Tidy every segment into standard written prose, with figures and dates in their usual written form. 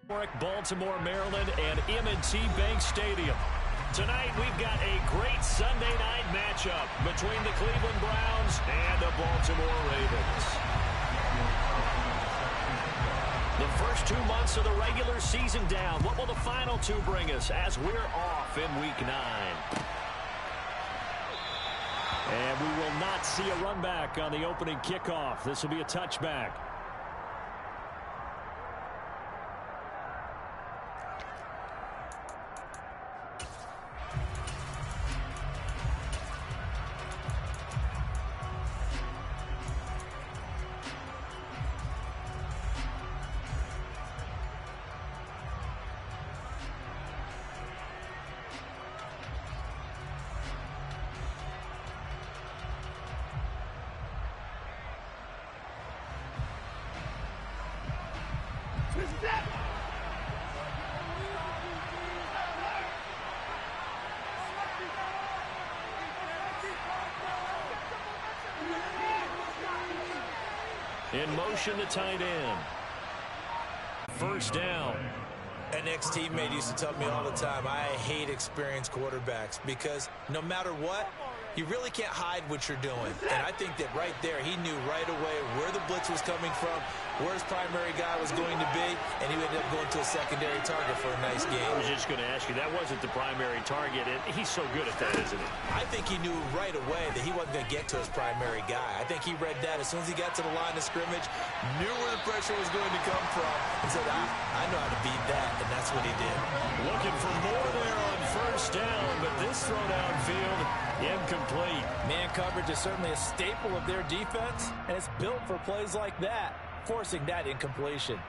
Baltimore, Maryland, and M&T Bank Stadium. Tonight, we've got a great Sunday night matchup between the Cleveland Browns and the Baltimore Ravens. The first 2 months of the regular season down. What will the final two bring us as we're off in Week 9? And we will not see a run back on the opening kickoff. This will be a touchback. In motion, the tight end. First down. An ex-teammate used to tell me all the time, I hate experienced quarterbacks because no matter what, you really can't hide what you're doing. And I think that right there, he knew right away where the blitz was coming from, where his primary guy was going to be, and he ended up going to a secondary target for a nice game. I was just going to ask you, that wasn't the primary target. He's so good at that, isn't he? I think he knew right away that he wasn't going to get to his primary guy. I think he read that as soon as he got to the line of scrimmage, knew where the pressure was going to come from, and said, I know how to beat that, and that's what he did. Looking for more there on first down, but this throw downfield, incomplete. Man coverage is certainly a staple of their defense, and it's built for plays like that, forcing that incompletion.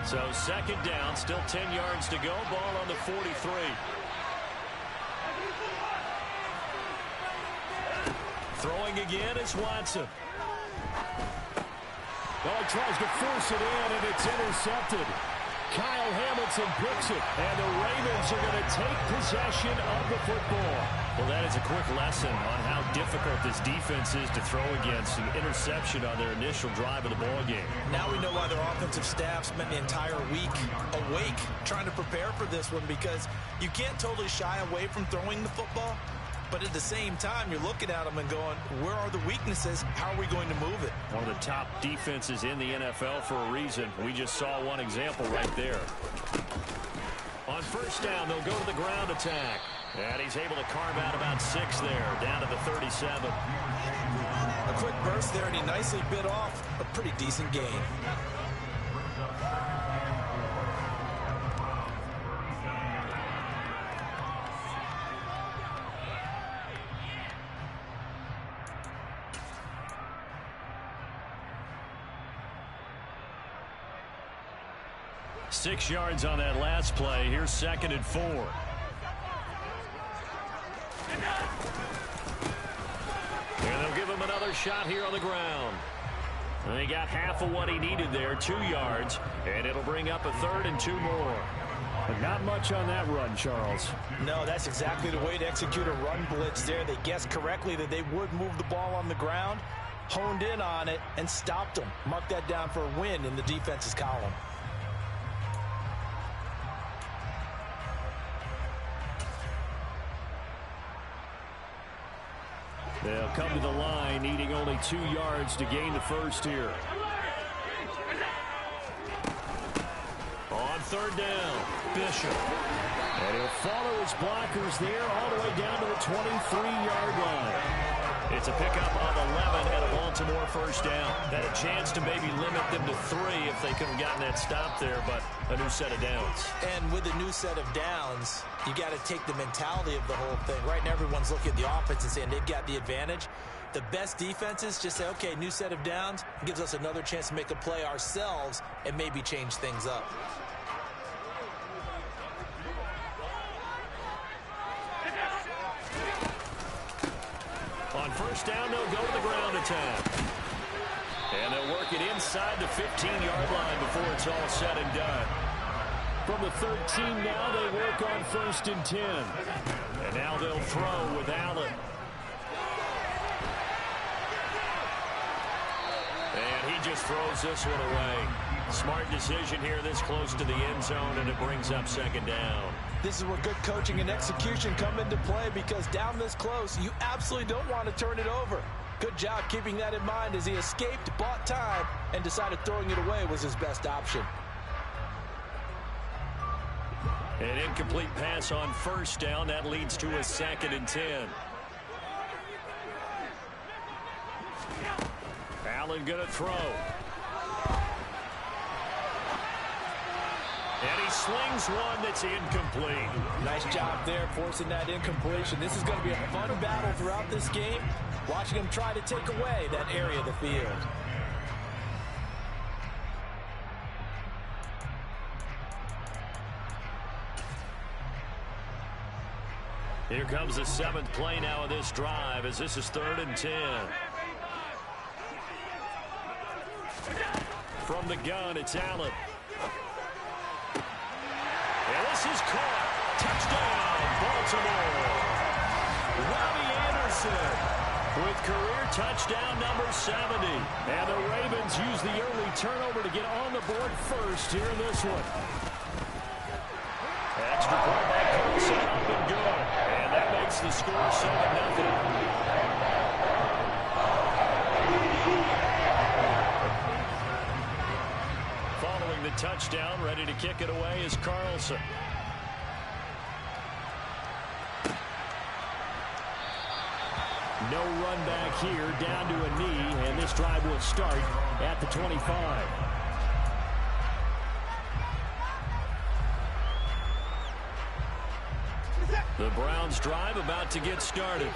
So second down, still 10 yards to go, ball on the 43. Throwing again is Watson. Oh, he tries to force it in, and it's intercepted. Kyle Hamilton picks it, and the Ravens are going to take possession of the football. Well, that is a quick lesson on how difficult this defense is to throw against. An interception on their initial drive of the ball game. Now we know why their offensive staff spent the entire week awake trying to prepare for this one, because you can't totally shy away from throwing the football. But at the same time, you're looking at them and going, where are the weaknesses? How are we going to move it? One of the top defenses in the NFL for a reason. We just saw one example right there. On first down, they'll go to the ground attack. And he's able to carve out about 6 there, down to the 37. A quick burst there, and he nicely bit off a pretty decent gain. Six yards on that last play. Here's second and 4. And they'll give him another shot here on the ground. And he got half of what he needed there, 2 yards, and it'll bring up a 3rd and 2 more. But not much on that run, Charles. No, that's exactly the way to execute a run blitz there. They guessed correctly that they would move the ball on the ground, honed in on it, and stopped them. Mark that down for a win in the defense's column. They'll come to the line, needing only 2 yards to gain the first here. On third down, Bishop. And he'll follow his blockers there all the way down to the 23-yard line. It's a pickup of 11 and a Baltimore first down. Had a chance to maybe limit them to 3 if they could have gotten that stop there, but a new set of downs. And with a new set of downs, you got to take the mentality of the whole thing. Right now, everyone's looking at the offense and saying they've got the advantage. The best defenses just say, okay, new set of downs gives us another chance to make a play ourselves and maybe change things up. On first down, they'll go to the ground attack. And they'll work it inside the 15-yard line before it's all said and done. From the 13 now, they work on 1st and 10. And now they'll throw with Allen. And he just throws this one away. Smart decision here this close to the end zone, and it brings up second down. This is where good coaching and execution come into play, because down this close, you absolutely don't want to turn it over. Good job keeping that in mind as he escaped, bought time, and decided throwing it away was his best option. An incomplete pass on first down. That leads to a 2nd and 10. Allen going to throw. And he slings one that's incomplete. Nice job there forcing that incompletion. This is going to be a fun battle throughout this game, watching him try to take away that area of the field. Here comes the 7th play now of this drive, as this is 3rd and 10. From the gun, it's Allen. And this is caught. Touchdown, Baltimore. Robbie Anderson with career touchdown number 70. And the Ravens use the early turnover to get on the board first here in this one. Extra point by Colson, up and good. And that makes the score 7-0. Following the touchdown, ready to kick it away is Carlson. No run back here, down to a knee, and this drive will start at the 25. The Browns drive about to get started.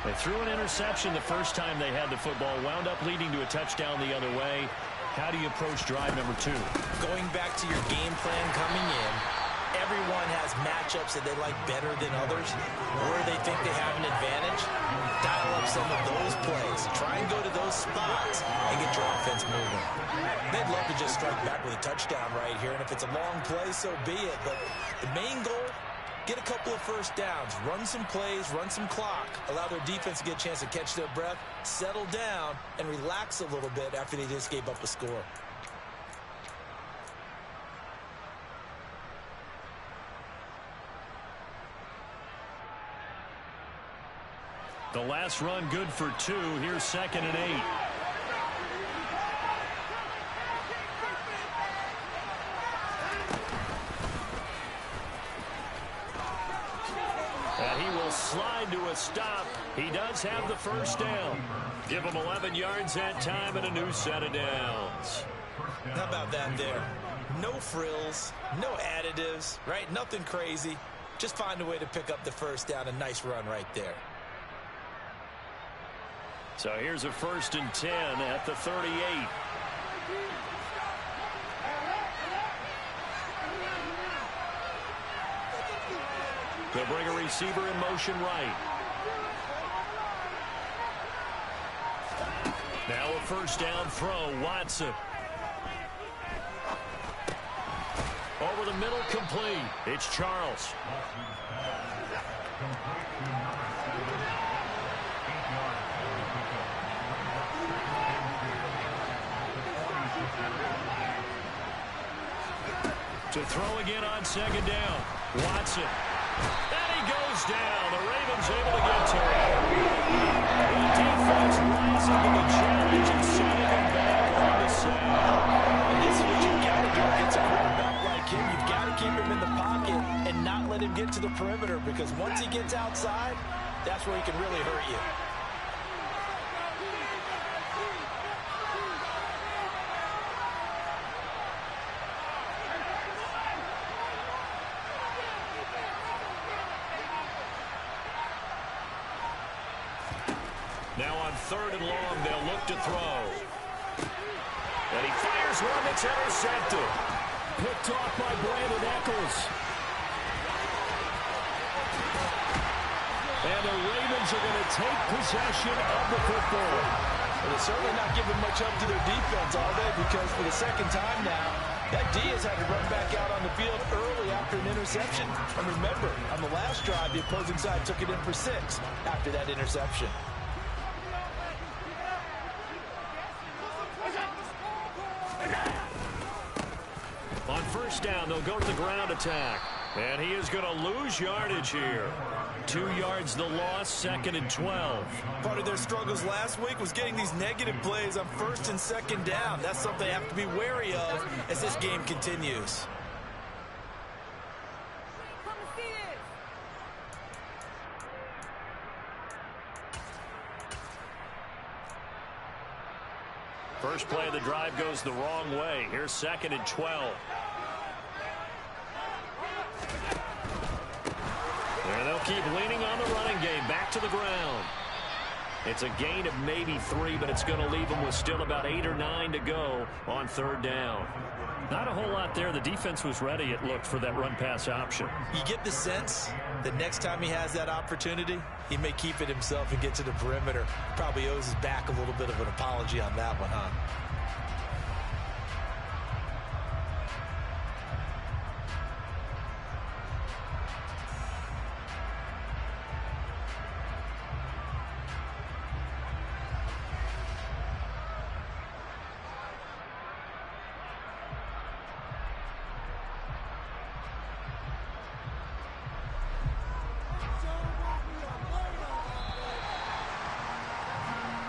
They threw an interception the first time they had the football, wound up leading to a touchdown the other way. How do you approach drive number 2? Going back to your game plan coming in, everyone has matchups that they like better than others, where they think they have an advantage. Dial up some of those plays. Try and go to those spots and get your offense moving. They'd love to just strike back with a touchdown right here, and if it's a long play, so be it. But the main goal, get a couple of first downs, run some plays, run some clock, allow their defense to get a chance to catch their breath, settle down, and relax a little bit after they just gave up a score. The last run good for 2. Here's 2nd and 8. And he will slide to a stop. He does have the first down. Give him 11 yards that time and a new set of downs. How about that there? No frills, no additives, right? Nothing crazy. Just find a way to pick up the first down. A nice run right there. So here's a 1st and 10 at the 38. They'll bring a receiver in motion right. Now a first down throw, Watson. Over the middle, complete. It's Charles. To throw again on 2nd down. Watson. And he goes down. The Ravens able to get to him. The defense rising to the challenge and sending him back on the side. And this is what you've got to do against a quarterback like him. You've got to keep him in the pocket and not let him get to the perimeter, because once he gets outside, that's where he can really hurt you. Now on 3rd and long, they'll look to throw. And he fires one that's intercepted. Picked off by Brandon Echols. And the Ravens are going to take possession of the football. Well, they're certainly not giving much up to their defense, are they? Because for the second time now, That Diaz had to run back out on the field early after an interception. And remember, on the last drive, the opposing side took it in for 6 after that interception. On first down, they'll go to the ground attack. And he is going to lose yardage here. 2 yards the loss, 2nd and 12. Part of their struggles last week was getting these negative plays on 1st and 2nd down. That's something they have to be wary of as this game continues. First play of the drive goes the wrong way. Here's 2nd and 12. There they'll keep leaning on the running game. Back to the ground. It's a gain of maybe 3, but it's going to leave them with still about 8 or 9 to go on 3rd down. Not a whole lot there. The defense was ready, it looked, for that run-pass option. You get the sense that next time he has that opportunity, he may keep it himself and get to the perimeter. Probably owes his back a little bit of an apology on that one, huh?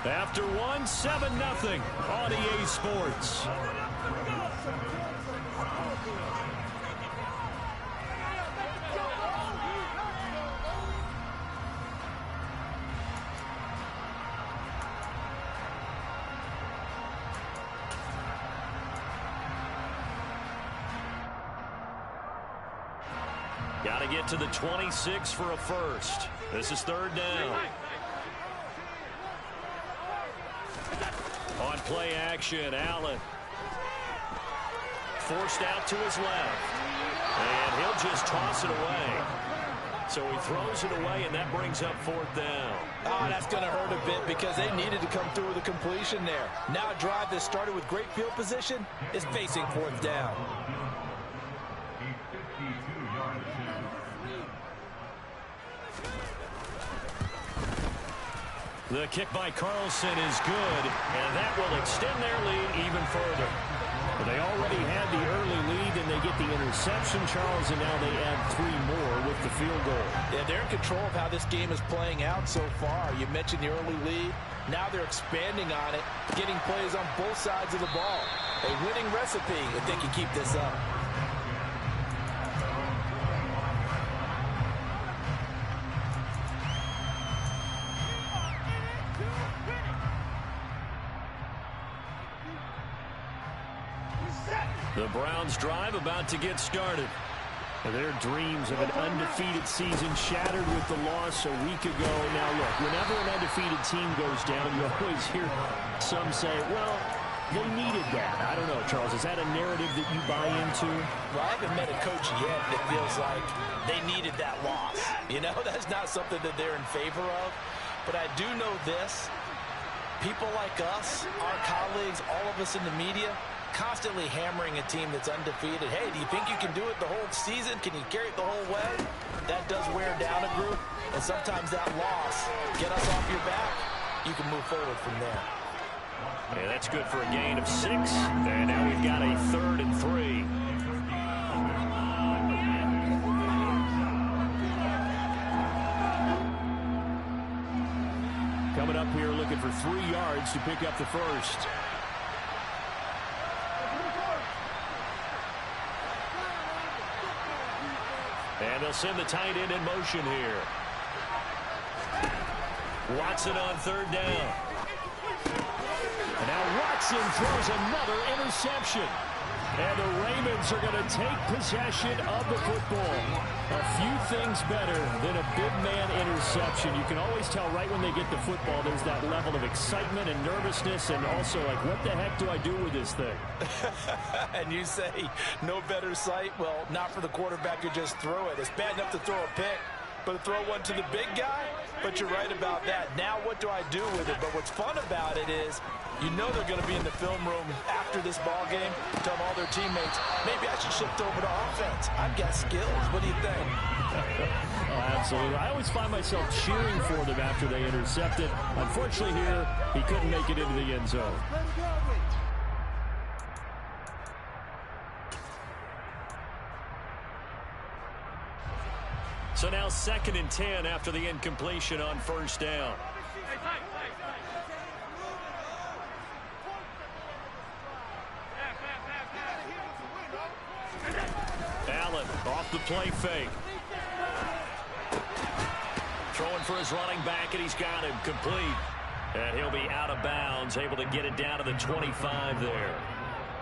After 1, 7-0 on EA Sports. Got to get to the 26 for a first. This is 3rd down. On play action, Allen. Forced out to his left. And he'll just toss it away. So he throws it away, and that brings up 4th down. Oh, that's going to hurt a bit because they needed to come through with a completion there. Now a drive that started with great field position is facing 4th down. The kick by Carlson is good, and that will extend their lead even further. But they already had the early lead, and they get the interception, Charles, and now they add 3 more with the field goal. Yeah, they're in control of how this game is playing out so far. You mentioned the early lead. Now they're expanding on it, getting plays on both sides of the ball. A winning recipe if they can keep this up. The Browns drive about to get started. Their dreams of an undefeated season shattered with the loss a week ago. Now look, whenever an undefeated team goes down, you always hear some say, well, they needed that. I don't know, Charles, is that a narrative that you buy into? Well, I haven't met a coach yet that feels like they needed that loss. You know, that's not something that they're in favor of. But I do know this. People like us, our colleagues, all of us in the media, constantly hammering a team that's undefeated. Hey, do you think you can do it the whole season? Can you carry it the whole way? That does wear down a group, and sometimes that loss, get us off your back, you can move forward from there. Yeah, that's good for a gain of 6, and now we've got a 3rd and 3. Coming up here looking for 3 yards to pick up the first. And they'll send the tight end in motion here. Watson on 3rd down. And now Watson throws another interception. And the Ravens are going to take possession of the football. A few things better than a big man interception. You can always tell right when they get the football, there's that level of excitement and nervousness, and also like, what the heck do I do with this thing? And you say, no better sight? Well, not for the quarterback to just throw it. It's bad enough to throw a pick, but to throw one to the big guy? But you're right about that. Now what do I do with it? But what's fun about it is You know they're going to be in the film room after this ball game, telling all their teammates, maybe I should shift over to offense. I've got skills. What do you think? Oh, absolutely. I always find myself cheering for them after they intercept it. Unfortunately here, he couldn't make it into the end zone. So now 2nd and 10 after the incompletion on first down. Allen off the play fake. Throwing for his running back, and he's got him complete. And he'll be out of bounds, able to get it down to the 25 there.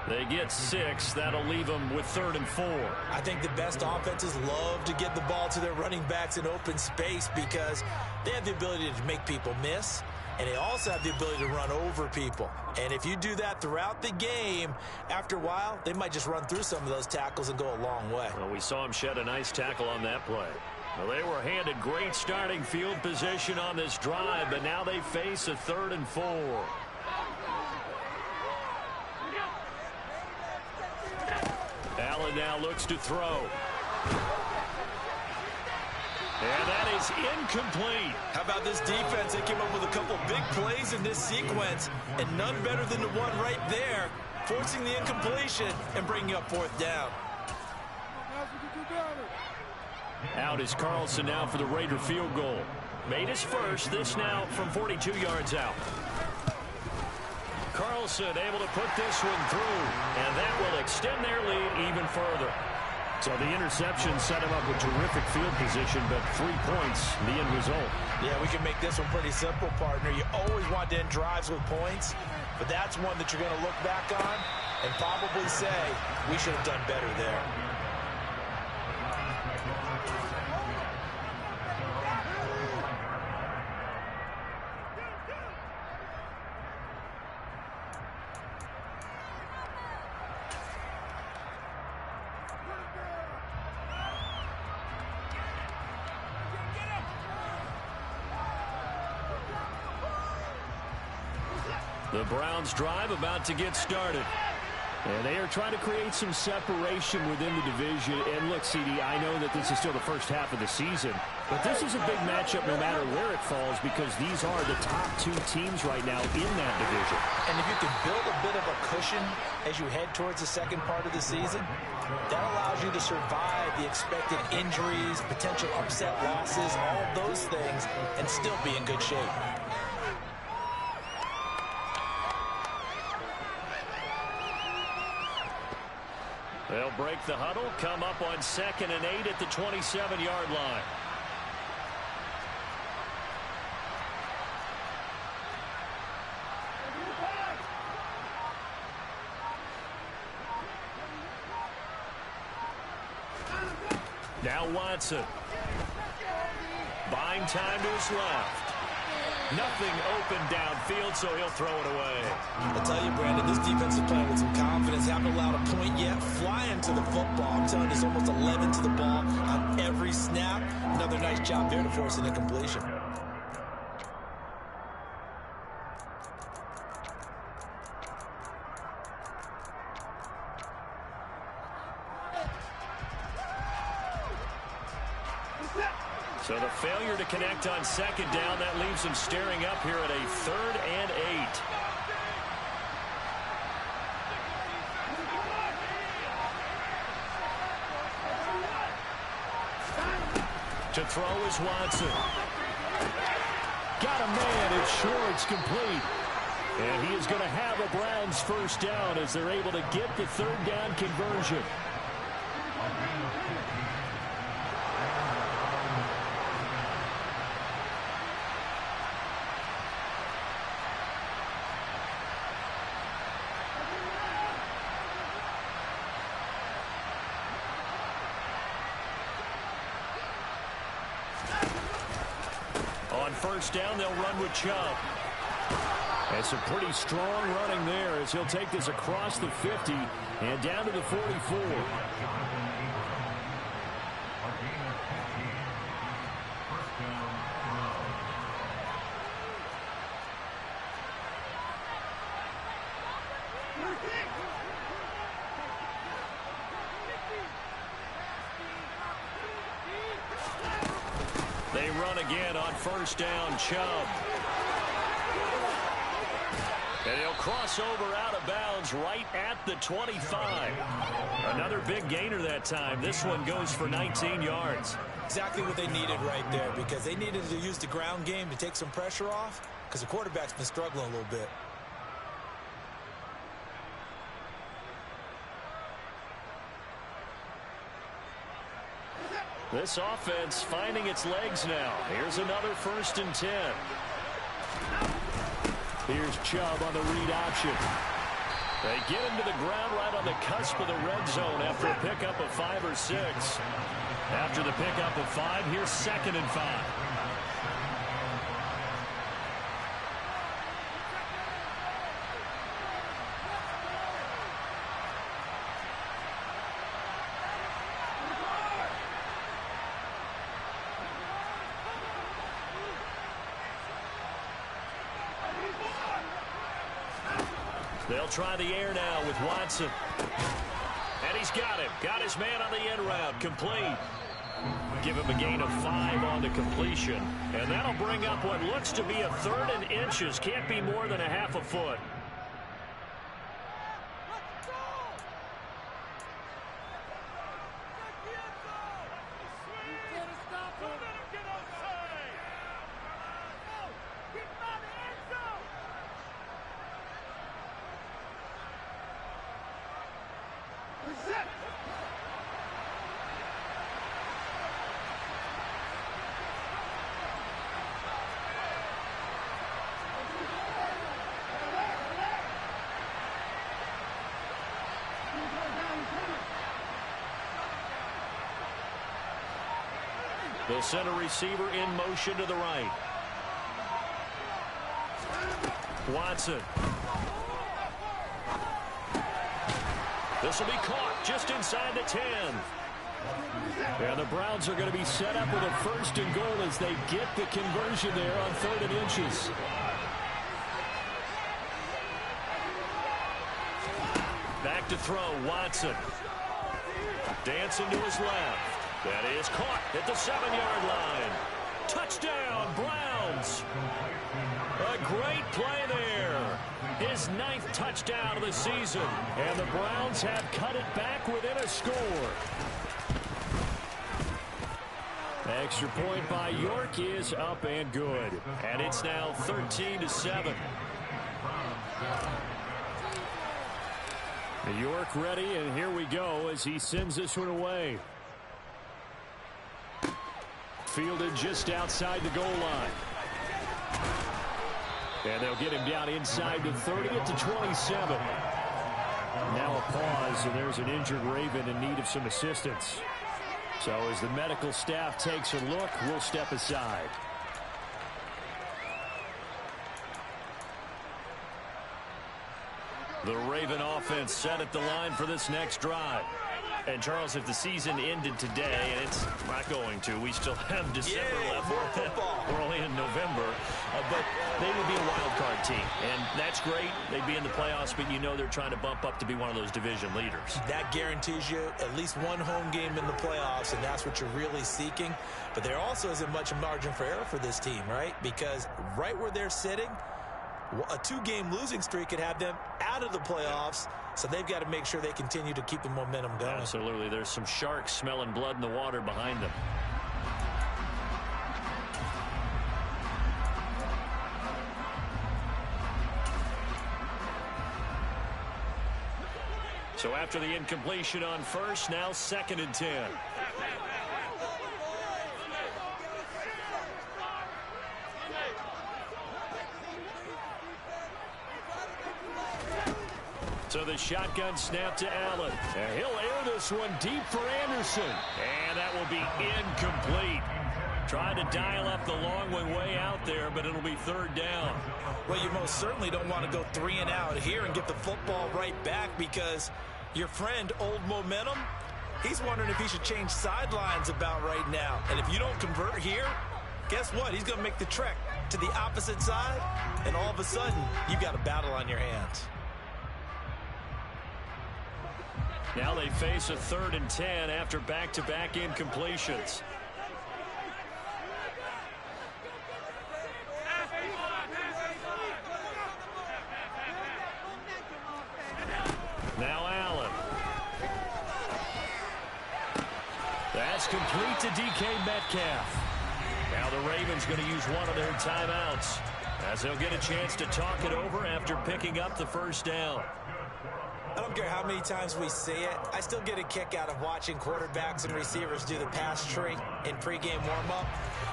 They get 6. That'll leave them with 3rd and 4. I think the best offenses love to get the ball to their running backs in open space because they have the ability to make people miss, and they also have the ability to run over people. And if you do that throughout the game, after a while, they might just run through some of those tackles and go a long way. Well, we saw him shed a nice tackle on that play. Well, they were handed great starting field position on this drive, but now they face a 3rd and 4. Allen now looks to throw. And that is incomplete. How about this defense? They came up with a couple big plays in this sequence, and none better than the one right there, forcing the incompletion and bringing up 4th down. Out is Carlson now for the Raider field goal. Made his first, this now from 42 yards out. Carlson able to put this one through, and that will extend their lead even further. So the interception set him up with terrific field position, but 3 points, the end result. Yeah, we can make this one pretty simple, partner. You always want to end drives with points, but that's one that you're going to look back on and probably say, we should have done better there. The Browns drive about to get started. And they are trying to create some separation within the division. And look, CD, I know that this is still the first half of the season, but this is a big matchup no matter where it falls because these are the top 2 teams right now in that division. And if you can build a bit of a cushion as you head towards the second part of the season, that allows you to survive the expected injuries, potential upset losses, all of those things, and still be in good shape. They'll break the huddle, come up on 2nd and 8 at the 27-yard line. Now Watson. Buying time to his left. Nothing open downfield, so he'll throw it away. I'll tell you, Brandon, this defense is playing with some confidence. Haven't allowed a point yet. Flying to the football. I'm telling you, it's almost 11 to the ball on every snap. Another nice job there to force an incompletion. So the failure to connect on 2nd down, that leaves him staring up here at a 3rd and 8. To throw is Watson. Got a man, it's short, it's complete. And he is going to have a Browns first down as they're able to get the 3rd down conversion. On first down, they'll run with Chubb. And some pretty strong running there as he'll take this across the 50 and down to the 44. They run again on first down, Chubb. And he'll cross over out of bounds right at the 25. Another big gainer that time. This one goes for 19 yards. Exactly what they needed right there, because they needed to use the ground game to take some pressure off, because the quarterback's been struggling a little bit. This offense finding its legs now. Here's another 1st and 10. Here's Chubb on the read option. They get him to the ground right on the cusp of the red zone after a pickup of 5 or 6. After the pickup of 5, here's 2nd and 5. They'll try the air now with Watson. And he's got him. Got his man on the end route. Complete. Give him a gain of 5 on the completion. And that'll bring up what looks to be a 3rd and inches. Can't be more than a half a foot. They'll send a receiver in motion to the right. Watson. This will be caught just inside the 10. And the Browns are going to be set up with a 1st and goal as they get the conversion there on 3rd and inches. Back to throw, Watson. Dancing to his left. That is caught at the 7-yard line. Touchdown, Browns. A great play there. His 9th touchdown of the season. And the Browns have cut it back within a score. Extra point by York is up and good. And it's now 13-7. York ready, and here we go as he sends this one away. Fielded just outside the goal line. And they'll get him down inside the 30 at the 27. Now a pause, and there's an injured Raven in need of some assistance. So as the medical staff takes a look, we'll step aside. The Raven offense set at the line for this next drive. And, Charles, if the season ended today, and it's not going to, we still have December left. More football. We're only in November. But they would be a wild card team. And that's great. They'd be in the playoffs, but you know they're trying to bump up to be one of those division leaders. That guarantees you at least one home game in the playoffs, and that's what you're really seeking. But there also isn't much margin for error for this team, right? Because right where they're sitting, a 2-game losing streak could have them out of the playoffs, so they've got to make sure they continue to keep the momentum going. Absolutely. There's some sharks smelling blood in the water behind them. So after the incompletion on first, now 2nd and 10. So the shotgun snap to Allen. And he'll air this one deep for Anderson. And that will be incomplete. Trying to dial up the long way out there, but it'll be 3rd down. Well, you most certainly don't want to go 3 and out here and get the football right back, because your friend, Old Momentum, he's wondering if he should change sidelines about right now. And if you don't convert here, guess what? He's going to make the trek to the opposite side, and all of a sudden, you've got a battle on your hands. Now they face a 3rd and 10 after back-to-back incompletions. Now Allen. That's complete to DK Metcalf. Now the Ravens going to use one of their timeouts, as they'll get a chance to talk it over after picking up the first down. I don't care how many times we see it. I still get a kick out of watching quarterbacks and receivers do the pass tree in pregame warm-up.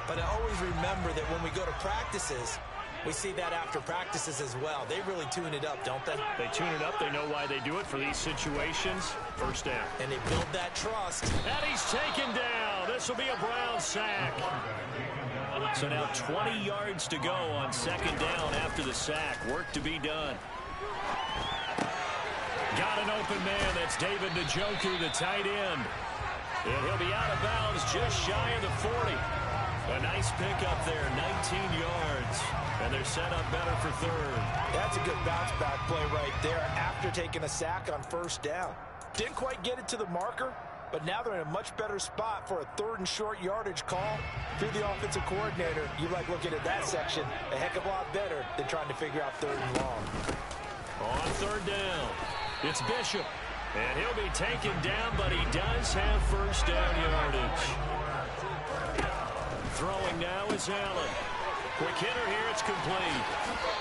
But I always remember that when we go to practices, we see that after practices as well. They really tune it up, don't they? They tune it up. They know why they do it for these situations. First down. And they build that trust. And he's taken down. This will be a Brown sack. So now 20 yards to go on 2nd down after the sack. Work to be done. Got an open man. That's David Njoku, the tight end. And he'll be out of bounds just shy of the 40. A nice pickup there, 19 yards. And they're set up better for 3rd. That's a good bounce-back play right there after taking a sack on 1st down. Didn't quite get it to the marker, but now they're in a much better spot for a 3rd and short yardage call. If you're the offensive coordinator, you like looking at that section a heck of a lot better than trying to figure out 3rd and long. On 3rd down, it's Bishop. And he'll be taken down, but he does have 1st down yardage. Throwing now is Allen. Quick hitter here, it's complete.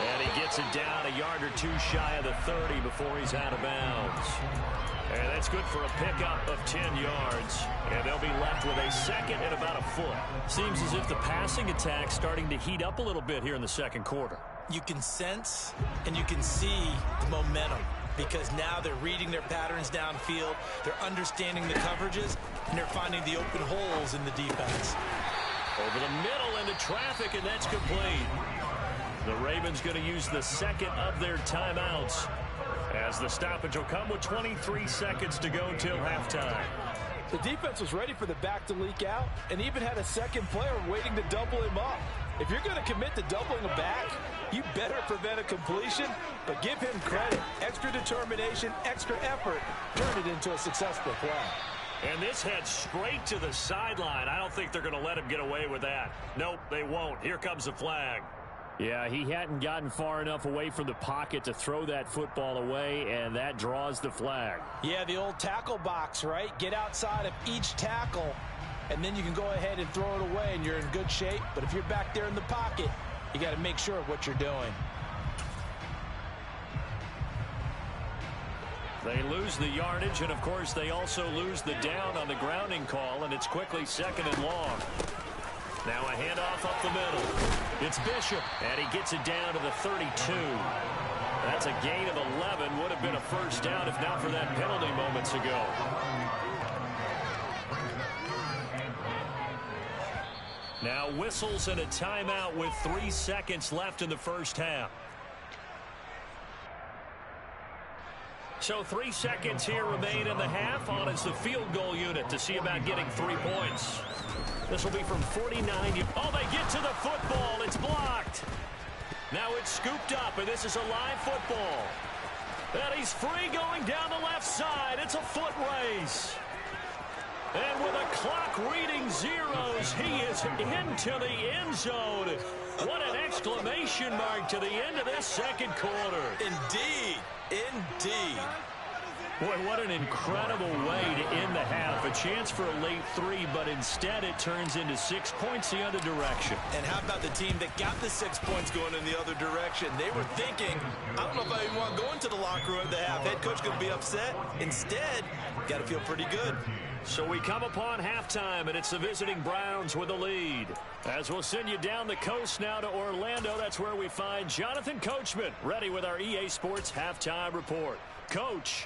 And he gets it down a yard or 2 shy of the 30 before he's out of bounds. And that's good for a pickup of 10 yards. And they'll be left with a 2nd and about a foot. Seems as if the passing attack's starting to heat up a little bit here in the 2nd quarter. You can sense and you can see the momentum, because now they're reading their patterns downfield, they're understanding the coverages, and they're finding the open holes in the defense. Over the middle into traffic, and that's complete. The Ravens going to use the 2nd of their timeouts, as the stoppage will come with 23 seconds to go till halftime. The defense was ready for the back to leak out and even had a 2nd player waiting to double him up. If you're going to commit to doubling a back, you better prevent a completion, but give him credit. Extra determination, extra effort, turn it into a successful play. And this heads straight to the sideline. I don't think they're going to let him get away with that. Nope, they won't. Here comes the flag. Yeah, he hadn't gotten far enough away from the pocket to throw that football away, and that draws the flag. Yeah, the old tackle box, right? Get outside of each tackle, and then you can go ahead and throw it away, and you're in good shape. But if you're back there in the pocket, you got to make sure of what you're doing. They lose the yardage, and, of course, they also lose the down on the grounding call, and it's quickly 2nd and long. Now a handoff up the middle. It's Bishop, and he gets it down to the 32. That's a gain of 11. Would have been a 1st down if not for that penalty moments ago. Now whistles and a timeout with 3 seconds left in the 1st half. So 3 seconds here remain in the half. On is the field goal unit to see about getting 3 points. This will be from 49. Oh, they get to the football. It's blocked. Now it's scooped up, and this is a live football. And he's free going down the left side. It's a foot race. And with a clock reading zeros, he is into the end zone. What an exclamation mark to the end of this 2nd quarter. Indeed. Indeed. Boy, what an incredible way to end the half. A chance for a late 3, but instead it turns into 6 points the other direction. And how about the team that got the 6 points going in the other direction? They were thinking, I don't know if I even want to go into the locker room at the half. Head coach going to be upset. Instead, got to feel pretty good. So we come upon halftime, and it's the visiting Browns with the lead. As we'll send you down the coast now to Orlando, that's where we find Jonathan Coachman, ready with our EA Sports Halftime Report. Coach.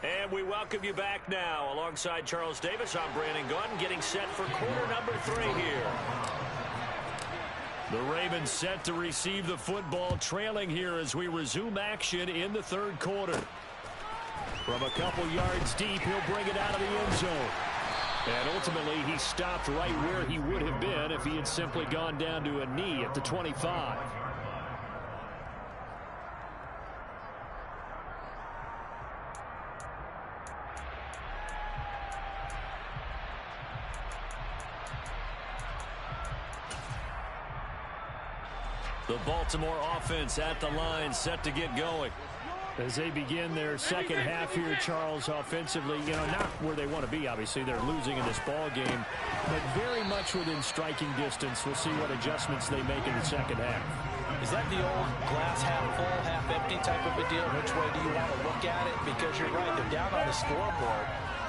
And we welcome you back now. Alongside Charles Davis, I'm Brandon Gunn, getting set for quarter number 3 here. The Ravens set to receive the football, trailing here as we resume action in the 3rd quarter. From a couple yards deep, he'll bring it out of the end zone. And ultimately, he stopped right where he would have been if he had simply gone down to a knee at the 25. The Baltimore offense at the line, set to get going. As they begin their second half here, Charles, offensively, not where they want to be, obviously. They're losing in this ball game, but very much within striking distance. We'll see what adjustments they make in the second half. Is that the old glass half full, half empty type of a deal? Which way do you want to look at it? Because you're right, they're down on the scoreboard,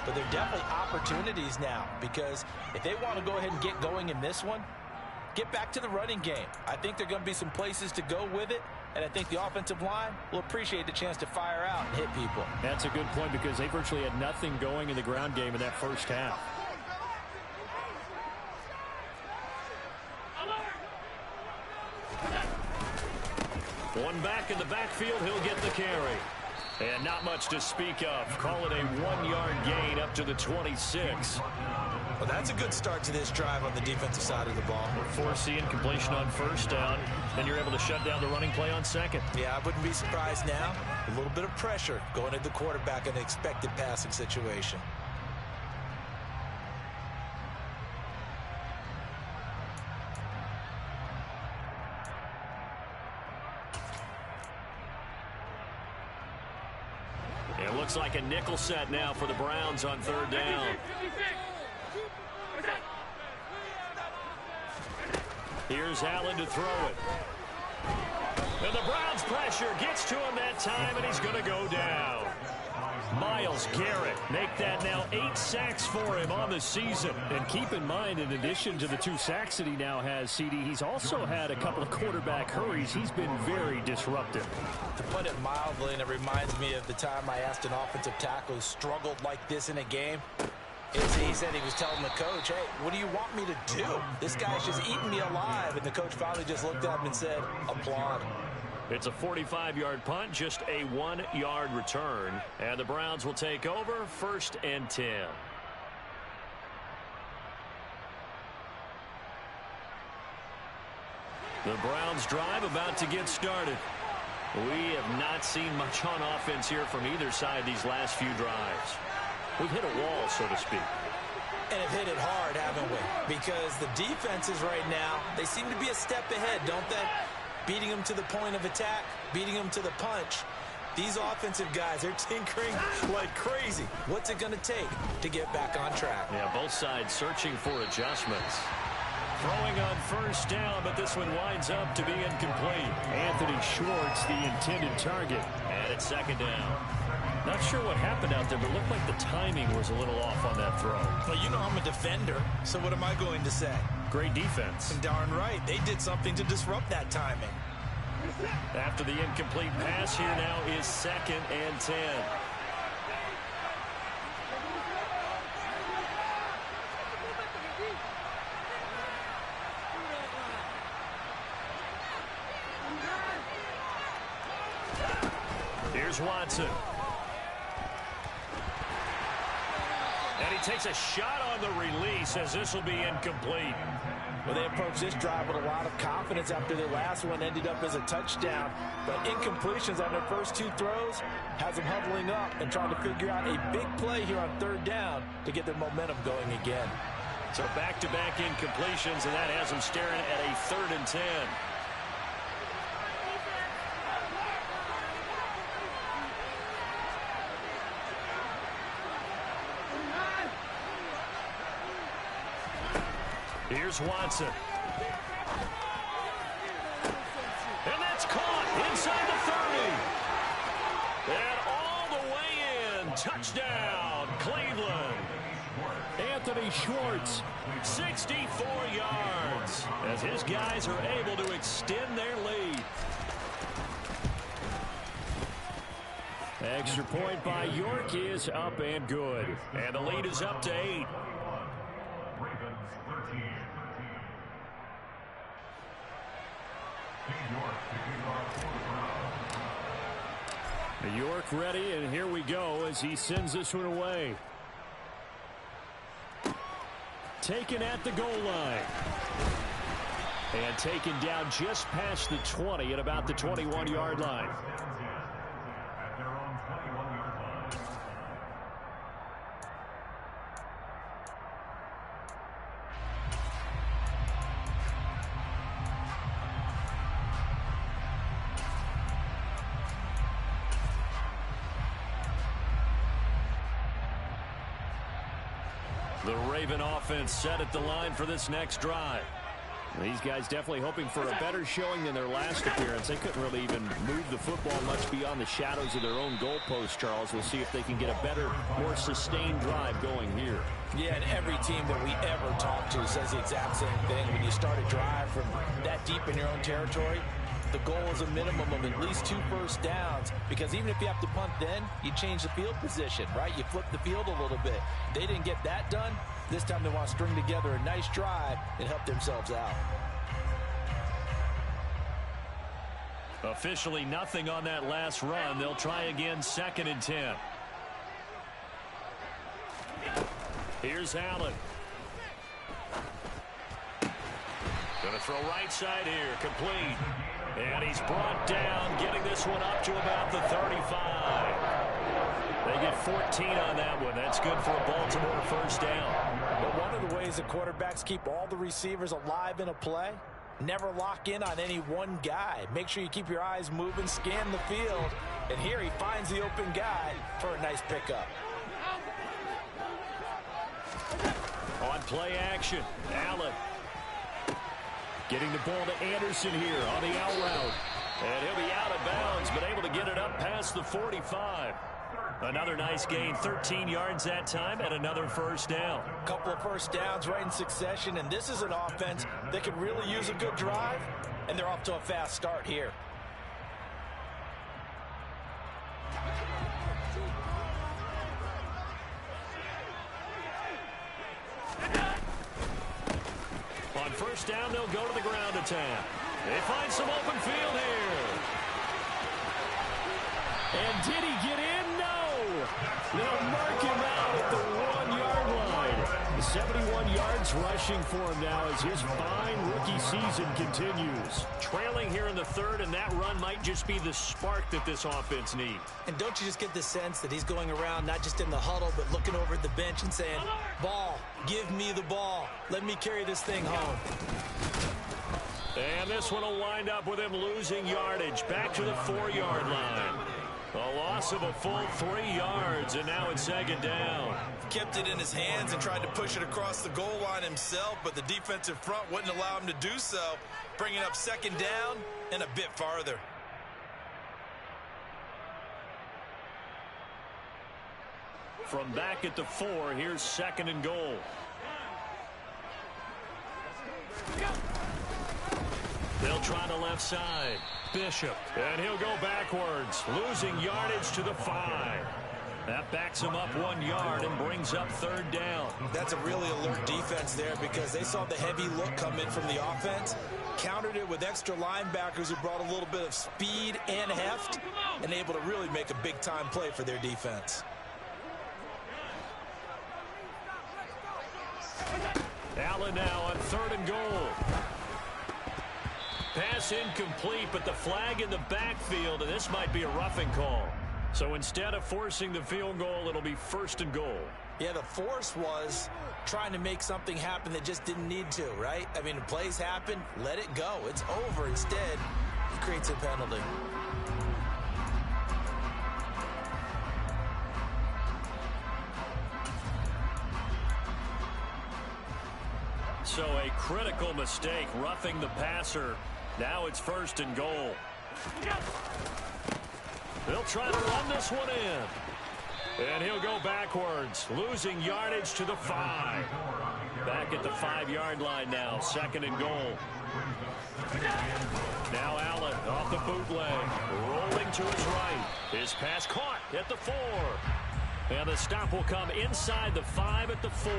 but they're definitely opportunities now, because if they want to go ahead and get going in this one, get back to the running game. I think there are going to be some places to go with it, and I think the offensive line will appreciate the chance to fire out and hit people. That's a good point, because they virtually had nothing going in the ground game in that first half. One back in the backfield, he'll get the carry. And not much to speak of. Call it a 1-yard gain up to the 26. Well, that's a good start to this drive on the defensive side of the ball. Force the incompletion on first down. Then you're able to shut down the running play on second. Yeah, I wouldn't be surprised now. A little bit of pressure going at the quarterback in an expected passing situation. It looks like a nickel set now for the Browns on third down. Here's Allen to throw it. And the Browns pressure gets to him that time, and he's going to go down. Myles Garrett make that now 8 sacks for him on the season. And keep in mind, in addition to the 2 sacks that he now has, CD, he's also had a couple of quarterback hurries. He's been very disruptive. To put it mildly, and it reminds me of the time I asked an offensive tackle who struggled like this in a game. He said he was telling the coach, hey, what do you want me to do? This guy's just eating me alive. And the coach finally just looked at him and said, applaud. It's a 45-yard punt, just a 1-yard return. And the Browns will take over, 1st and 10. The Browns drive about to get started. We have not seen much on offense here from either side these last few drives. We've hit a wall, so to speak. And have hit it hard, haven't we? Because the defenses right now, they seem to be a step ahead, don't they? Beating them to the point of attack, beating them to the punch. These offensive guys, they're tinkering like crazy. What's it going to take to get back on track? Yeah, both sides searching for adjustments. Throwing on first down, but this one winds up to be incomplete. Anthony Schwartz, the intended target. And it's second down. Not sure what happened out there, but it looked like the timing was a little off on that throw. Well, you know I'm a defender, so what am I going to say? Great defense. Darn right. They did something to disrupt that timing. After the incomplete pass, here now is 2nd and 10. Here's Watson. And he takes a shot on the release as this will be incomplete. Well, they approached this drive with a lot of confidence after their last one ended up as a touchdown. But incompletions on their first 2 throws has them huddling up and trying to figure out a big play here on third down to get their momentum going again. So back-to-back incompletions, and that has them staring at a 3rd and 10. Here's Watson. And that's caught inside the 30. And all the way in. Touchdown, Cleveland. Anthony Schwartz, 64 yards, as his guys are able to extend their lead. Extra point by York is up and good. And the lead is up to 8. York ready, and here we go as he sends this one away. Taken at the goal line. And taken down just past the 20 at about the 21-yard line. The Raven offense set at the line for this next drive. These guys definitely hoping for a better showing than their last appearance. They couldn't really even move the football much beyond the shadows of their own goalpost, Charles. We'll see if they can get a better, more sustained drive going here. Yeah, and every team that we ever talk to says the exact same thing. When you start a drive from that deep in your own territory, the goal is a minimum of at least 2 first downs, because even if you have to punt then, you change the field position, right? You flip the field a little bit. They didn't get that done. This time they want to string together a nice drive and help themselves out. Officially nothing on that last run. They'll try again, 2nd and 10. Here's Allen. Going to throw right side here, complete. And he's brought down, getting this one up to about the 35. They get 14 on that one. That's good for a Baltimore first down. But one of the ways that quarterbacks keep all the receivers alive in a play, never lock in on any one guy. Make sure you keep your eyes moving, scan the field. And here he finds the open guy for a nice pickup. On play action, Allen. Getting the ball to Anderson here on the out route. And he'll be out of bounds, but able to get it up past the 45. Another nice gain, 13 yards that time, and another first down. A couple of first downs right in succession, and this is an offense that could really use a good drive, and they're off to a fast start here. On first down, they'll go to the ground attack. They find some open field here. And did he get in? No. They'll mark him out at the 1-yard line. 71 yards rushing for him now as his fine rookie season continues. Trailing here in the 3rd, and that run might just be the spark that this offense needs. And don't you just get the sense that he's going around not just in the huddle, but looking over at the bench and saying, ball, give me the ball. Let me carry this thing home. And this one will wind up with him losing yardage back to the 4-yard line. A loss of a full 3 yards, and now it's 2nd down. Kept it in his hands and tried to push it across the goal line himself, but the defensive front wouldn't allow him to do so, bringing up 2nd down and a bit farther. From back at the 4, here's 2nd and goal. They'll try the left side. Bishop. And he'll go backwards, losing yardage to the 5. That backs him up 1 yard and brings up 3rd down. That's a really alert defense there because they saw the heavy look come in from the offense, countered it with extra linebackers who brought a little bit of speed and heft, and able to really make a big-time play for their defense. Allen now on 3rd and goal. Pass incomplete, but the flag in the backfield, and this might be a roughing call. So instead of forcing the field goal, it'll be 1st and goal. Yeah, the force was trying to make something happen that just didn't need to, right? I mean, the plays happen, let it go. It's over. Instead, he creates a penalty. So a critical mistake, roughing the passer. Now it's 1st and goal. They'll try to run this one in. And he'll go backwards, losing yardage to the 5. Back at the 5-yard line now, 2nd and goal. Now Allen off the bootleg, rolling to his right. His pass caught at the 4. And the stop will come inside the 5 at the 4.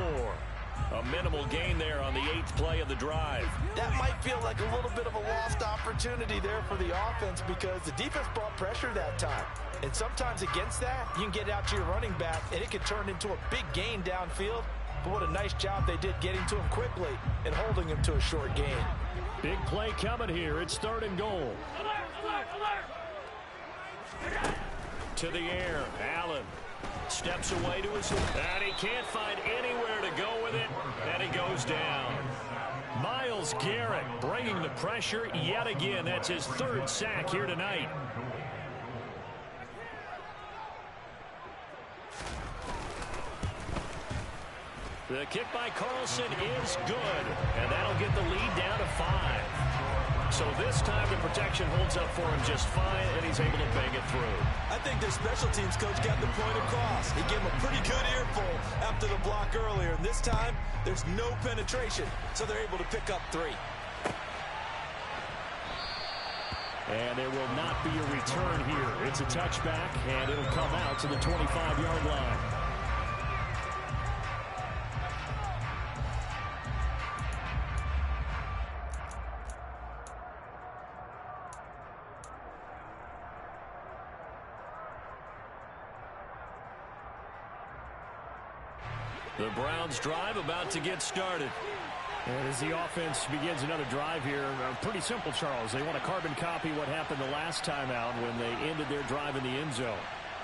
A minimal gain there on the 8th play of the drive. That might feel like a little bit of a lost opportunity there for the offense because the defense brought pressure that time. And sometimes against that, you can get out to your running back, and it can turn into a big gain downfield. But what a nice job they did getting to him quickly and holding him to a short gain. Big play coming here. It's 3rd and goal. To the air, Allen. Steps away to his left, and he can't find anywhere to go with it, and he goes down. Myles Garrett bringing the pressure yet again. That's his 3rd sack here tonight. The kick by Carlson is good, and that'll get the lead down to 5. So this time the protection holds up for him just fine, and he's able to bang it through. I think their special teams coach got the point across. He gave him a pretty good earful after the block earlier, and this time there's no penetration, so they're able to pick up 3. And there will not be a return here. It's a touchback, and it'll come out to the 25-yard line. The Browns drive about to get started. And as the offense begins another drive here, pretty simple, Charles. They want to carbon copy what happened the last time out when they ended their drive in the end zone.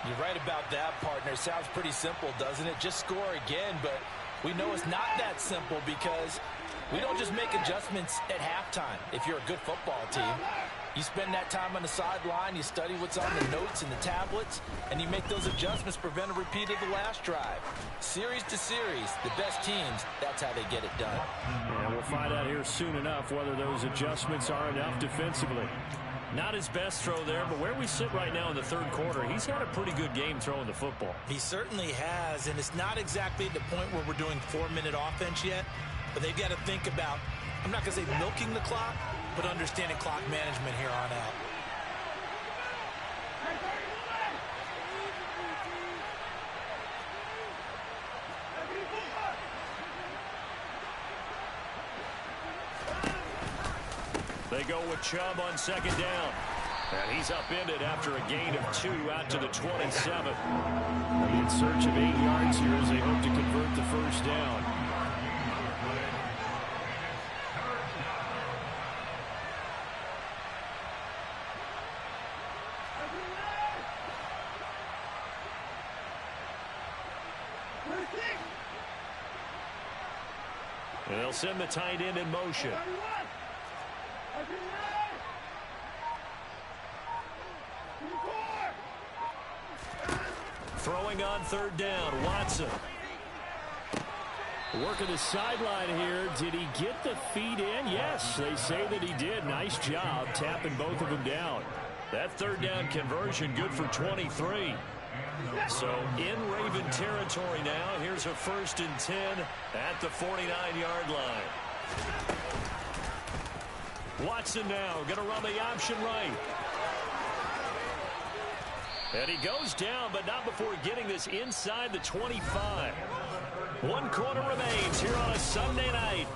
You're right about that, partner. Sounds pretty simple, doesn't it? Just score again, but we know it's not that simple because we don't just make adjustments at halftime. If you're a good football team, you spend that time on the sideline, you study what's on the notes and the tablets, and you make those adjustments, prevent a repeat of the last drive. Series to series, the best teams, that's how they get it done. And we'll find out here soon enough whether those adjustments are enough defensively. Not his best throw there, but where we sit right now in the third quarter, he's had a pretty good game throwing the football. He certainly has, and it's not exactly at the point where we're doing 4-minute offense yet, but they've got to think about, I'm not going to say milking the clock, but understanding clock management here on out. They go with Chubb on second down. And he's upended after a gain of 2 out to the 27. In search of 8 yards here as they hope to convert the first down. And they'll send the tight end in motion. Throwing on third down, Watson. Working the sideline here. Did he get the feet in? Yes, they say that he did. Nice job tapping both of them down. That third down conversion good for 23. So in Raven territory now. Here's a 1st and 10 at the 49-yard line. Watson now going to run the option right. And he goes down, but not before getting this inside the 25. 1 quarter remains here on a Sunday night.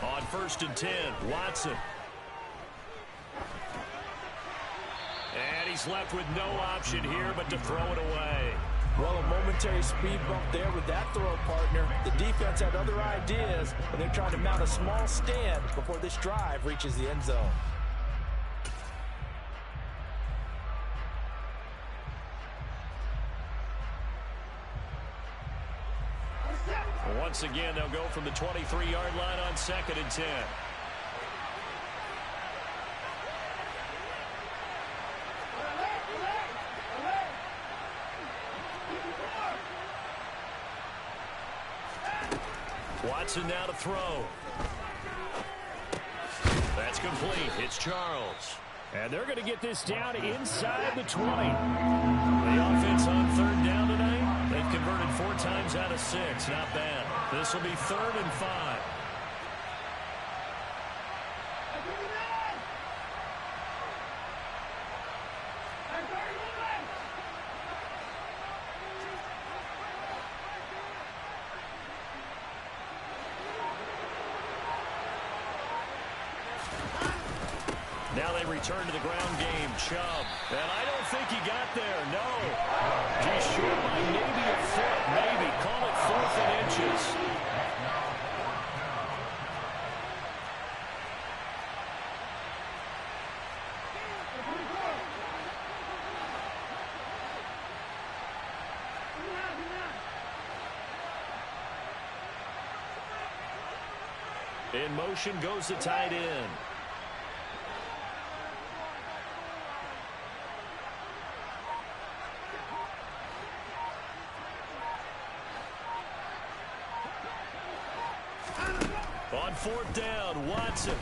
On 1st and 10, Watson. And he's left with no option here but to throw it away. Well, a momentary speed bump there with that throw, partner. The defense had other ideas, and they're trying to mount a small stand before this drive reaches the end zone. Once again, they'll go from the 23-yard line on 2nd and 10. Watson now to throw. That's complete. It's Charles. And they're going to get this down inside the 20. The offense on third down tonight, they've converted 4 times out of 6. Not bad. This will be 3rd and 5. return to the ground game. Chubb. And I don't think he got there. No. He's short by maybe a foot. Maybe. Call it 4th and inches. In motion goes the tight end. On 4th down, Watson.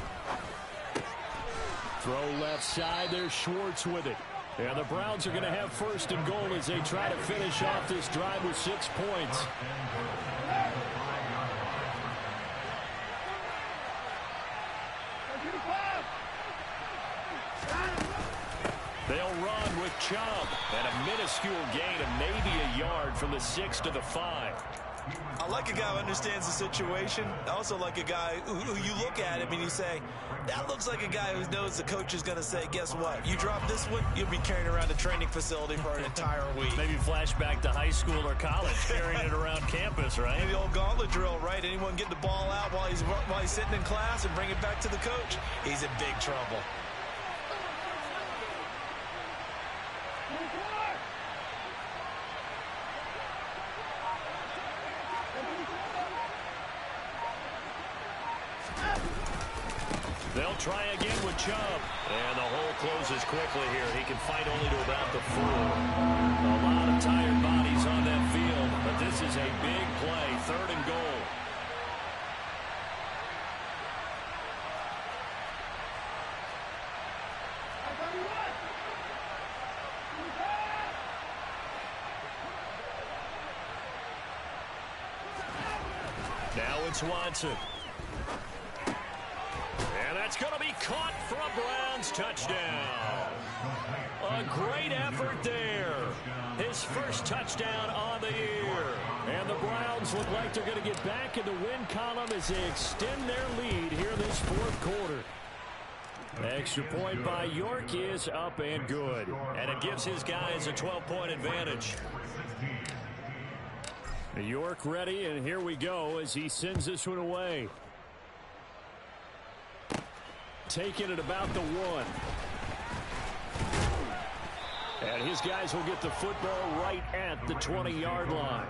Throw left side, there's Schwartz with it. And the Browns are going to have 1st and goal as they try to finish off this drive with 6 points. They'll run with Chubb. And a minuscule gain of maybe a yard from the 6 to the 5. I like a guy who understands the situation. I also like a guy who you look at him and you say, that looks like a guy who knows the coach is going to say, guess what? You drop this one, you'll be carrying around the training facility for an entire week. Maybe flashback to high school or college, carrying it around campus, right? Maybe the old gauntlet drill, right? Anyone get the ball out while he's sitting in class and bring it back to the coach? He's in big trouble. They'll try again with Chubb. And the hole closes quickly here. He can fight only to about the 4. A lot of tired bodies on that field, but this is a big play. 3rd and goal. Now it's Watson. It's going to be caught for a Browns touchdown. A great effort there. His first touchdown on the year. And the Browns look like they're going to get back in the win column as they extend their lead here this 4th quarter. Extra point by York is up and good. And it gives his guys a 12-point advantage. York ready, and here we go as he sends this one away. Taking it about the 1. And his guys will get the football right at the 20-yard line.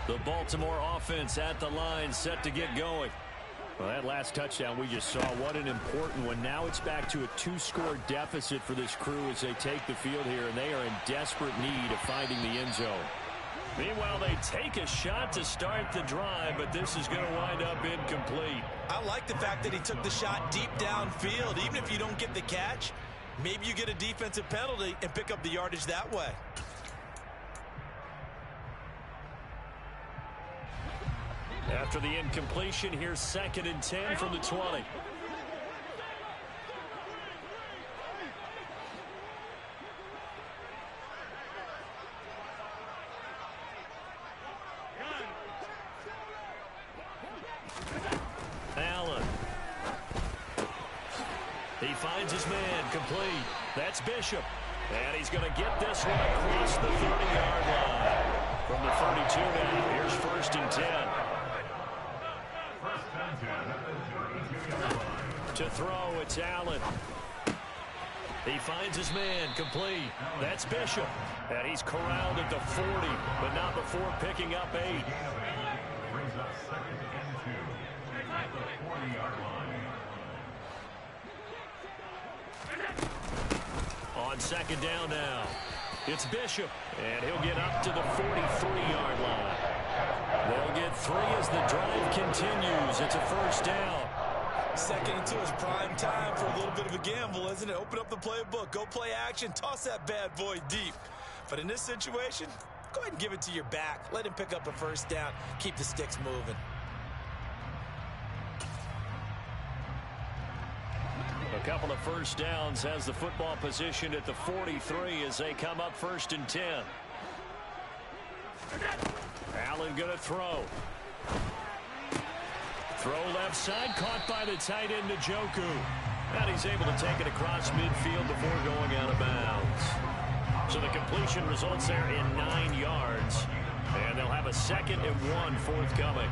The Baltimore offense at the line, set to get going. Well, that last touchdown we just saw, what an important one. Now it's back to a 2-score deficit for this crew as they take the field here, and they are in desperate need of finding the end zone. Meanwhile, they take a shot to start the drive, but this is going to wind up incomplete. I like the fact that he took the shot deep downfield. Even if you don't get the catch, maybe you get a defensive penalty and pick up the yardage that way. After the incompletion, here's 2nd and 10 from the 20. Allen. He finds his man, complete. That's Bishop. And he's going to get this one across the 30-yard line. From the 32 now, here's 1st and 10. To throw, it's Allen. He finds his man, complete. That's Bishop. And he's corralled at the 40, but not before picking up 8. Brings us 2nd and 2 at the 40-yard line. On 2nd down now, it's Bishop. And he'll get up to the 43-yard line. They'll get 3 as the drive continues. It's a 1st down. 2nd and 2 is prime time for a little bit of a gamble, isn't it? Open up the playbook, go play action, toss that bad boy deep. But in this situation, go ahead and give it to your back. Let him pick up a first down. Keep the sticks moving. A couple of first downs has the football position at the 43 as they come up 1st and 10. Allen going to throw. Throw left side, caught by the tight end Njoku. And he's able to take it across midfield before going out of bounds. So the completion results there in 9 yards. And they'll have a 2nd and 1 forthcoming.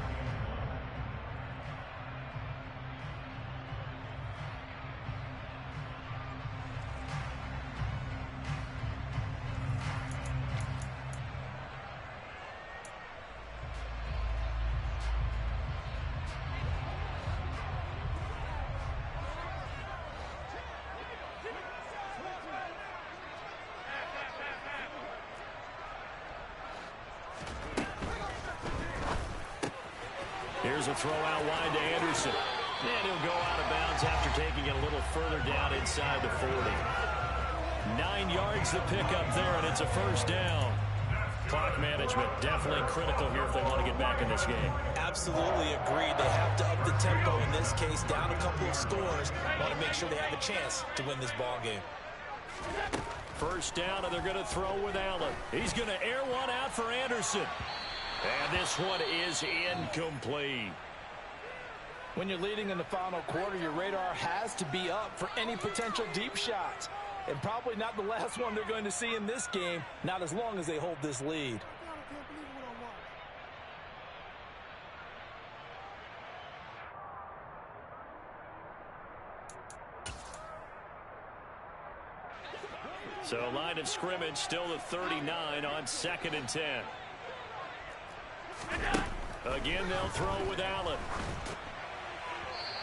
Here's a throw out wide to Anderson. And he'll go out of bounds after taking it a little further down inside the 40. 9 yards the pickup there, and it's a first down. Clock management definitely critical here if they want to get back in this game. Absolutely agreed. They have to up the tempo in this case, down a couple of scores. Want to make sure they have a chance to win this ball game. First down, and they're going to throw with Allen. He's going to air one out for Anderson. And this one is incomplete. When you're leading in the final quarter, your radar has to be up for any potential deep shots. And probably not the last one they're going to see in this game, not as long as they hold this lead. So line of scrimmage still the 39 on 2nd and 10. Again, they'll throw with Allen.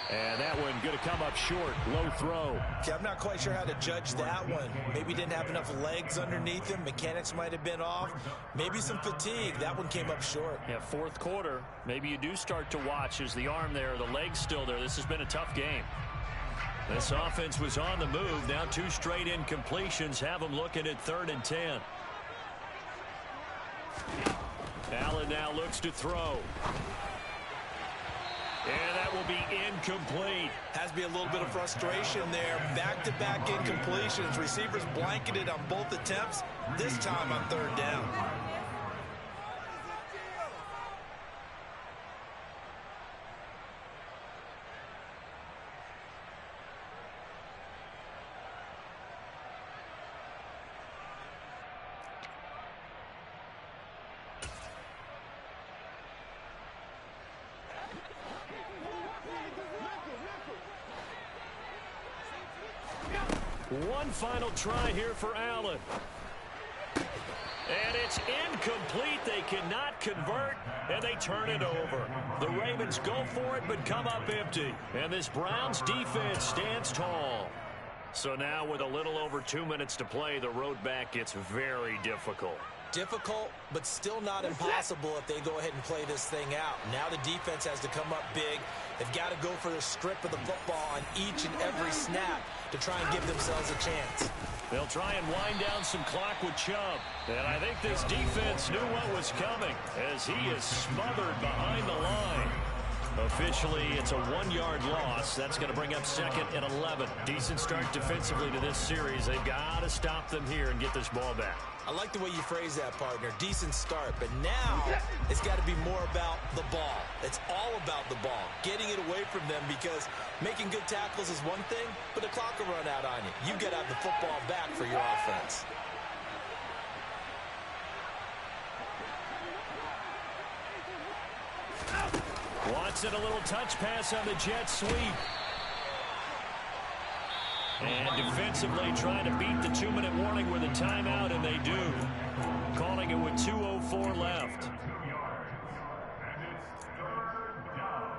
And that one going to come up short. Low throw. Okay, I'm not quite sure how to judge that one. Maybe didn't have enough legs underneath him. Mechanics might have been off. Maybe some fatigue. That one came up short. Yeah, 4th quarter. Maybe you do start to watch as the arm there, the leg's still there. This has been a tough game. This offense was on the move. Now 2 straight incompletions have them looking at 3rd and 10. Allen now looks to throw. And that will be incomplete. Has to be a little bit of frustration there. Back-to-back incompletions. Receivers blanketed on both attempts. This time on 3rd down. One final try here for Allen. And it's incomplete. They cannot convert, and they turn it over. The Ravens go for it, but come up empty. And this Browns defense stands tall. So now with a little over 2 minutes to play, the road back gets very difficult. Difficult, but still not impossible if they go ahead and play this thing out. Now the defense has to come up big. They've got to go for the strip of the football on each and every snap to try and give themselves a chance. They'll try and wind down some clock with Chubb. And I think this defense knew what was coming as he is smothered behind the line. Officially, it's a 1-yard loss. That's going to bring up 2nd and 11. Decent start defensively to this series. They've got to stop them here and get this ball back. I like the way you phrase that, partner. Decent start. But now it's got to be more about the ball. It's all about the ball. Getting it away from them, because making good tackles is one thing, but the clock will run out on you. You've got to have the football back for your offense. Watson, a little touch pass on the jet sweep. And defensively trying to beat the 2-minute warning with a timeout, and they do. Calling it with 2:04 left. 2 yards. And it's 3rd down.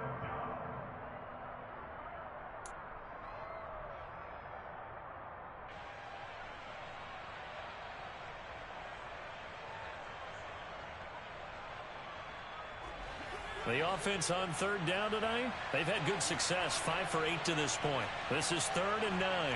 The offense on 3rd down tonight, they've had good success, 5 for 8 to this point. This is 3rd and 9.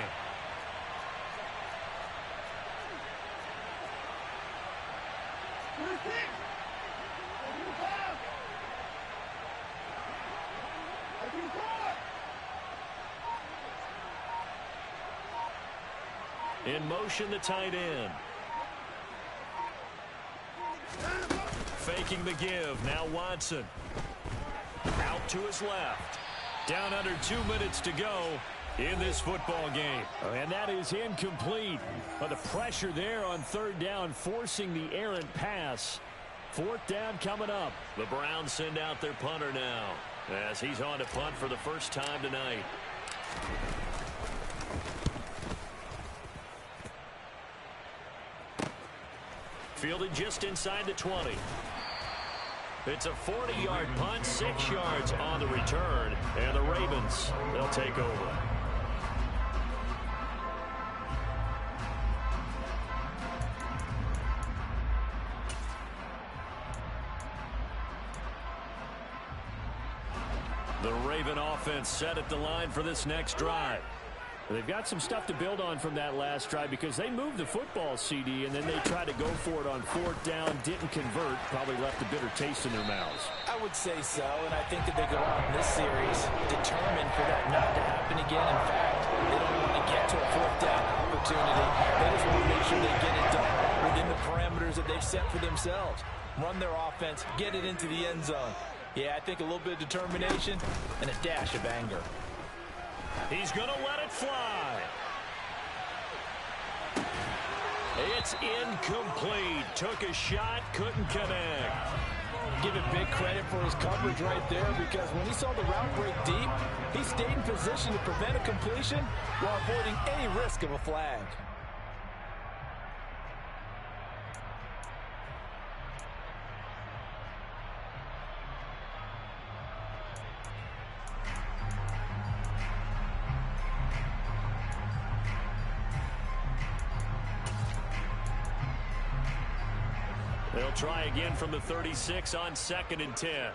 In motion, the tight end. Faking the give. Now Watson. Out to his left. Down under 2 minutes to go in this football game. And that is incomplete. But the pressure there on third down, forcing the errant pass. Fourth down coming up. The Browns send out their punter now, as he's on to punt for the first time tonight. Fielded just inside the 20. It's a 40-yard punt, 6 yards on the return, and the Ravens, they'll take over. The Raven offense set at the line for this next drive. They've got some stuff to build on from that last drive because they moved the football, CD, and then they tried to go for it on fourth down, didn't convert, probably left a bitter taste in their mouths. I would say so, and I think that they go out in this series determined for that not to happen again. In fact, they don't want to get to a fourth down opportunity. They just want to make sure they get it done within the parameters that they've set for themselves. Run their offense, get it into the end zone. Yeah, I think a little bit of determination and a dash of anger. He's going to let it fly. It's incomplete. Took a shot, couldn't connect. Give it big credit for his coverage right there, because when he saw the route break deep, he stayed in position to prevent a completion while avoiding any risk of a flag. They'll try again from the 36 on 2nd and 10.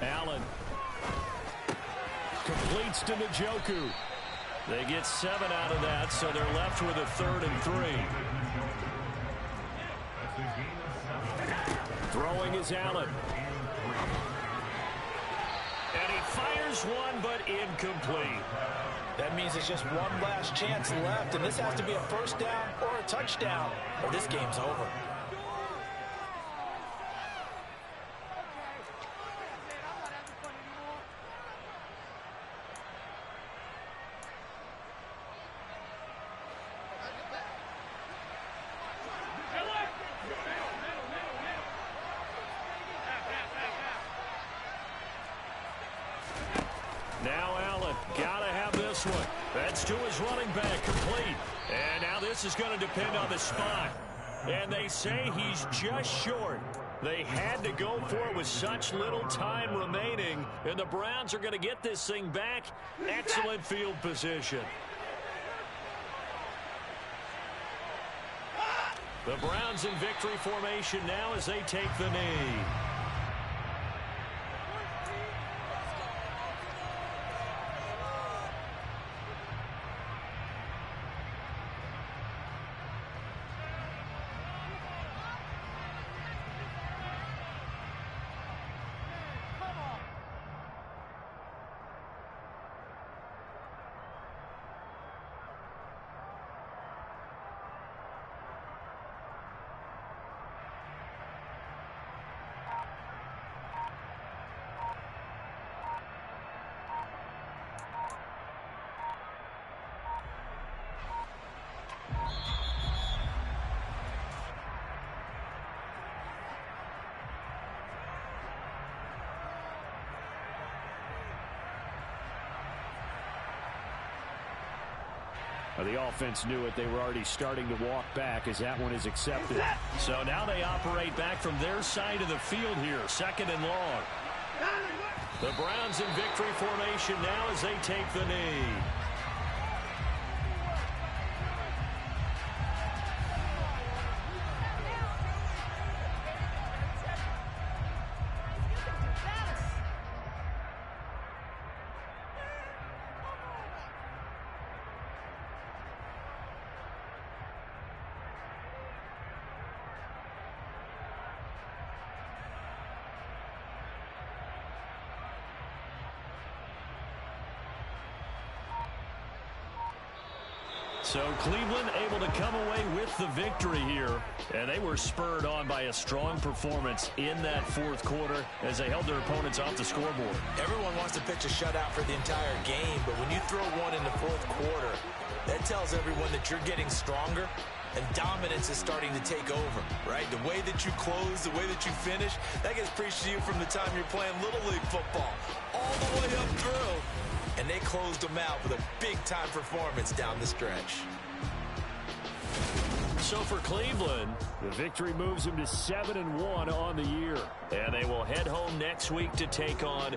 Allen completes to Njoku. They get 7 out of that, so they're left with a 3rd and 3. Throwing is Allen. And he fires one, but incomplete. That means it's just one last chance left, and this has to be a first down or a touchdown, or this game's over. Now Allen, gotta have this one. That's to his running back, complete. And now this is going to depend on the spot. And they say he's just short. They had to go for it with such little time remaining. And the Browns are going to get this thing back. Excellent field position. The Browns in victory formation now as they take the knee. The offense knew it. They were already starting to walk back as that one is accepted. So now they operate back from their side of the field here, 2nd and long. The Browns in victory formation now as they take the knee. So Cleveland able to come away with the victory here. And they were spurred on by a strong performance in that fourth quarter as they held their opponents off the scoreboard. Everyone wants to pitch a shutout for the entire game, but when you throw one in the fourth quarter, that tells everyone that you're getting stronger and dominance is starting to take over, right? The way that you close, the way that you finish, that gets preached to you from the time you're playing Little League football all the way up through. And they closed them out with a big-time performance down the stretch. So for Cleveland, the victory moves them to 7-1 on the year. And they will head home next week to take on